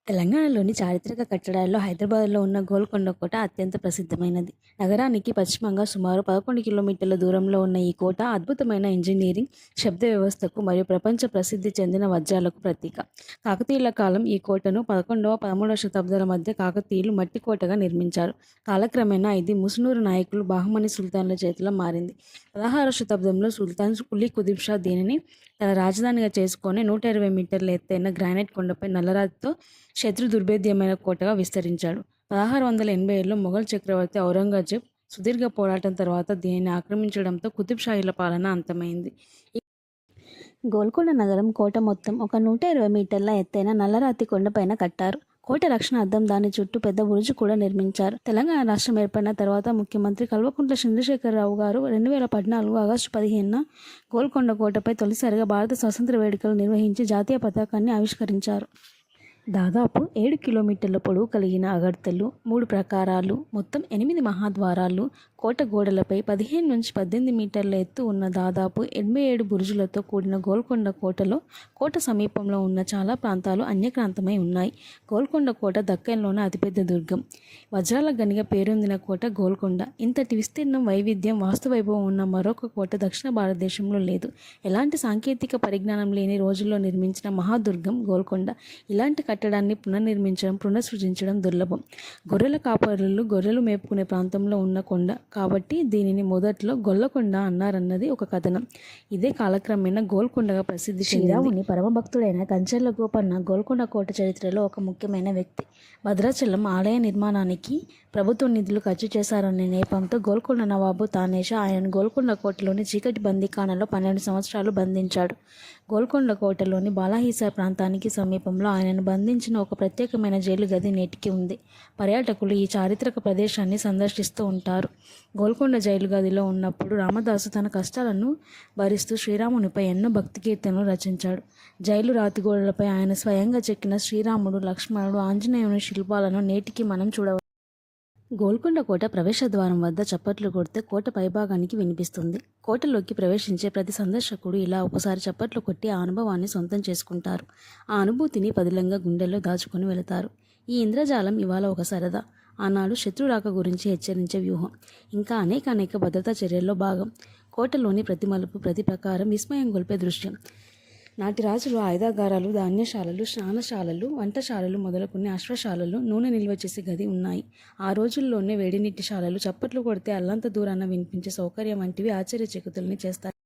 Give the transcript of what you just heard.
తెలంగాణలోని చారిత్రక కట్టడాల్లో హైదరాబాద్లో ఉన్న గోల్కొండ కోట అత్యంత ప్రసిద్ధమైనది. నగరానికి పశ్చిమంగా సుమారు 11 కిలోమీటర్ల దూరంలో ఉన్న ఈ కోట అద్భుతమైన ఇంజనీరింగ్, శబ్ద వ్యవస్థకు మరియు ప్రపంచ ప్రసిద్ధి చెందిన వజ్రాలకు ప్రతీక. కాకతీయుల కాలం ఈ కోటను 11వ, 13వ శతాబ్దాల మధ్య కాకతీయులు మట్టి కోటగా నిర్మించారు. కాలక్రమేణా ఇది ముసునూరు నాయకులు బహమనీ సుల్తాన్ల చేతిలో మారింది. 16వ శతాబ్దంలో సుల్తాన్ కులీ కుతుబ్ షా దీనిని తన రాజధానిగా చేసుకొని 120 మీటర్ల ఎత్తైన గ్రానైట్ కొండపై నల్లరాతితో శత్రు దుర్భేద్యమైన కోటగా విస్తరించాడు. 1687లో మొఘల్ చక్రవర్తి ఔరంగజేబ్ సుదీర్ఘ పోరాటం తర్వాత దీనిని ఆక్రమించడంతో కుతుబ్ షాహీల పాలన అంతమైంది. గోల్కొండ నగరం కోట మొత్తం ఒక 120 మీటర్ల ఎత్తైన నల్లరాతి కొండపైన కట్టారు. కోట రక్షణార్థం దాని చుట్టూ పెద్ద బురుజు కూడా నిర్మించారు. తెలంగాణ రాష్ట్రం ఏర్పడిన తర్వాత ముఖ్యమంత్రి కల్వకుంట్ల చంద్రశేఖరరావు గారు 2014 ఆగస్టు 15న గోల్కొండ కోటపై తొలిసారిగా భారత స్వాతంత్ర్య వేడుకలు నిర్వహించి జాతీయ పతాకాన్ని ఆవిష్కరించారు. దాదాపు 7 కిలోమీటర్ల పొడవు కలిగిన అగడ్తలు, 3 ప్రాకారాలు, మొత్తం 8 మహాద్వారాలు, కోట గోడలపై 15 నుంచి 18 మీటర్ల ఎత్తు ఉన్న దాదాపు 87 బురుజులతో కూడిన గోల్కొండ కోటలో కోట సమీపంలో ఉన్న చాలా ప్రాంతాలు అన్యక్రాంతమై ఉన్నాయి. గోల్కొండ కోట దక్కన్లోని అతిపెద్ద దుర్గం. వజ్రాల గనిగా పేరొందిన కోట గోల్కొండ. ఇంతటి విస్తీర్ణం, వైవిధ్యం, వాస్తువైభవం ఉన్న మరొక కోట దక్షిణ భారతదేశంలో లేదు. ఎలాంటి సాంకేతిక పరిజ్ఞానం లేని రోజుల్లో నిర్మించిన మహాదుర్గం గోల్కొండ. ఇలాంటి కట్టడాన్ని పునర్నిర్మించడం, పునఃసృజించడం దుర్లభం. గొర్రెల కాపరులు గొర్రెలు మేపుకునే ప్రాంతంలో ఉన్న కొండ కాబట్టి దీనిని మొదట్లో గొల్లకొండ అన్నారన్నది ఒక కథనం. ఇదే కాలక్రమేణా గోల్కొండగా ప్రసిద్ధి చెందింది. శ్రీరాముని పరమభక్తుడైన కంచెర్ల గోపన్న గోల్కొండ కోట చరిత్రలో ఒక ముఖ్యమైన వ్యక్తి. భద్రాచలం ఆలయ నిర్మాణానికి ప్రభుత్వ నిధులు ఖర్చు చేశారనే నేపంతో గోల్కొండ నవాబు తానేషా ఆయనను గోల్కొండ కోటలోని చీకటి బందీఖానలో 12 సంవత్సరాలు బంధించాడు. గోల్కొండ కోటలోని బాలాహిసార్ ప్రాంతానికి సమీపంలో ఆయనను బంధించిన ఒక ప్రత్యేకమైన జైలు గది నేటికి ఉంది. పర్యాటకులు ఈ చారిత్రక ప్రదేశాన్ని సందర్శిస్తూ ఉంటారు. గోల్కొండ జైలు గదిలో ఉన్నప్పుడు రామదాసు తన కష్టాలను భరిస్తూ శ్రీరామునిపై ఎన్నో భక్తి కీర్తనలు రచించాడు. జైలు రాతిగోడలపై ఆయన స్వయంగా చెక్కిన శ్రీరాముడు, లక్ష్మణుడు, ఆంజనేయుని శిల్పాలను నేటికి మనం చూడవచ్చు. గోల్కొండ కోట ప్రవేశ ద్వారం వద్ద చప్పట్లు కొడితే కోట పైభాగానికి వినిపిస్తుంది. కోటలోకి ప్రవేశించే ప్రతి సందర్శకుడు ఇలా ఒకసారి చప్పట్లు కొట్టి ఆ అనుభవాన్ని సొంతం చేసుకుంటారు. ఆ అనుభూతిని పదిలంగా గుండెల్లో దాచుకొని వెళతారు. ఈ ఇంద్రజాలం ఇవాళ ఒక సరదా, ఆనాడు శత్రురాక గురించి హెచ్చరించే వ్యూహం, ఇంకా అనేక భద్రతా చర్యల్లో భాగం. కోటలోని ప్రతి మలుపు, ప్రతి ప్రకారం విస్మయం గొల్పే దృశ్యం. నాటి రాజులు ఆయుధాగారాలు, ధాన్యశాలలు, స్నానశాలలు, వంటశాలలు మొదలుకొని అశ్వశాలలు, నూనె నిల్వ చేసే గది ఉన్నాయి. ఆ రోజుల్లోనే వేడినీటి శాలలు, చప్పట్లు కొడితే అల్లంత దూరాన వినిపించే సౌకర్యం వంటివి ఆశ్చర్యచకితుల్ని చేస్తాయి.